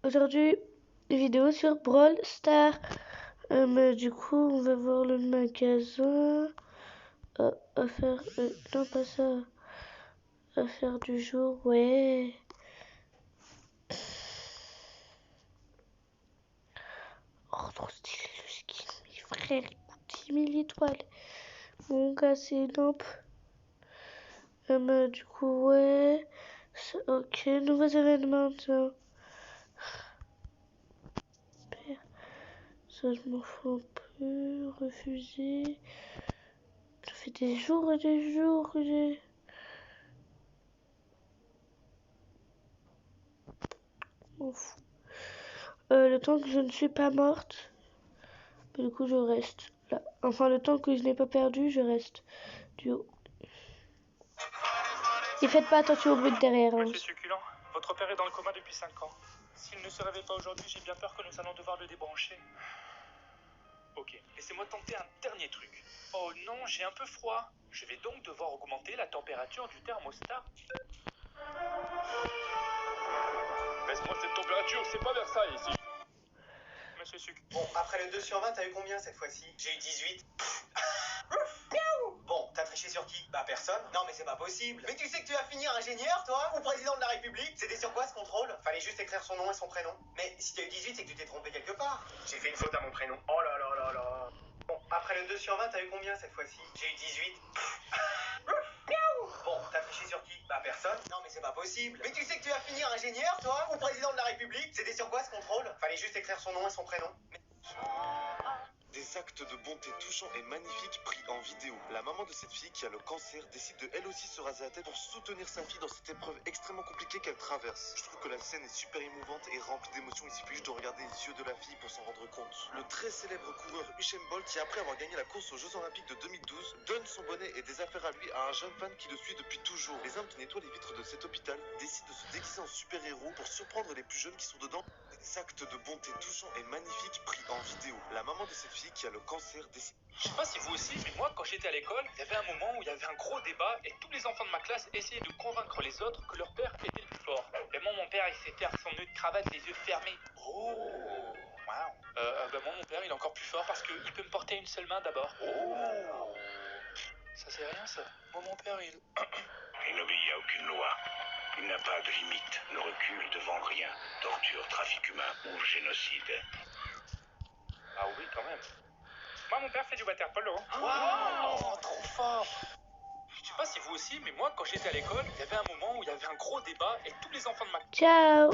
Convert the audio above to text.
Aujourd'hui, une vidéo sur Brawl Stars. Du coup, on va voir le magasin. À faire. Non, pas ça. À faire du jour, ouais. Oh, trop stylé le skin. Mes frères, il coûte 10 000 étoiles. Mon gars, c'est énorme. Du coup, ouais. Ok, nouveaux événements, tiens. Ça, je m'en fous un peu. Refuser. Ça fait des jours et des jours que j'ai. M'en fous. Le temps que je ne suis pas morte. Du coup, je reste là. Enfin, le temps que je n'ai pas perdu, je reste du haut. Et faites pas attention au bruit de derrière. Hein. Monsieur Succulent, votre père est dans le coma depuis 5 ans. S'il ne se réveille pas aujourd'hui, j'ai bien peur que nous allons devoir le débrancher. Ok, laissez-moi tenter un dernier truc. Oh non, j'ai un peu froid. Je vais donc devoir augmenter la température du thermostat. Baisse-moi cette température, c'est pas Versailles ici. Monsieur Suc. Bon, après le 2 sur 20, t'as eu combien cette fois-ci? J'ai eu 18. Bon, t'as triché sur qui? Bah personne. Non mais c'est pas possible. Mais tu sais que tu vas finir ingénieur, toi? Ou président de la République? C'était sur quoi ce contrôle? Fallait juste écrire son nom et son prénom. Mais si t'as eu 18, c'est que tu t'es trompé quelque part. J'ai fait une faute à mon prénom. Oh là là là là. Bon, après le 2 sur 20, t'as eu combien cette fois-ci? J'ai eu 18. Bon, t'as triché sur qui? Bah personne. Non mais c'est pas possible. Mais tu sais que tu vas finir ingénieur, toi? Ou président de la République? C'était sur quoi ce contrôle? Fallait juste écrire son nom et son prénom. Des actes de bonté touchants et magnifiques pris en vidéo. La maman de cette fille qui a le cancer décide de elle aussi se raser la tête pour soutenir sa fille dans cette épreuve extrêmement compliquée qu'elle traverse. Je trouve que la scène est super émouvante et remplie d'émotions. Il suffit juste de regarder les yeux de la fille pour s'en rendre compte. Le très célèbre coureur Usain Bolt, qui après avoir gagné la course aux Jeux Olympiques de 2012, donne son bonnet et des affaires à lui à un jeune fan qui le suit depuis toujours. Les hommes qui nettoient les vitres de cet hôpital décident de se déguiser en super-héros pour surprendre les plus jeunes qui sont dedans. Des actes de bonté touchants et magnifiques pris en vidéo. La maman de cette fille qui a le cancer décide... Je sais pas si vous aussi, mais moi, quand j'étais à l'école, il y avait un moment où il y avait un gros débat et tous les enfants de ma classe essayaient de convaincre les autres que leur père était le plus fort. Et moi, mon père, il sait faire son nœud de cravate les yeux fermés. Oh, waouh. Moi, mon père, il est encore plus fort parce qu'il peut me porter une seule main d'abord. Oh, ça c'est rien, ça. Moi, mon père, il... Il n'obéit à aucune loi. Il n'a pas de limite, ne recule devant rien. Torture, trafic humain ou génocide. Ah oui, quand même. Moi, mon père fait du water-polo. Wow, Trop fort. Je sais pas si vous aussi, mais moi, quand j'étais à l'école, il y avait un moment où il y avait un gros débat et tous les enfants de ma... Ciao.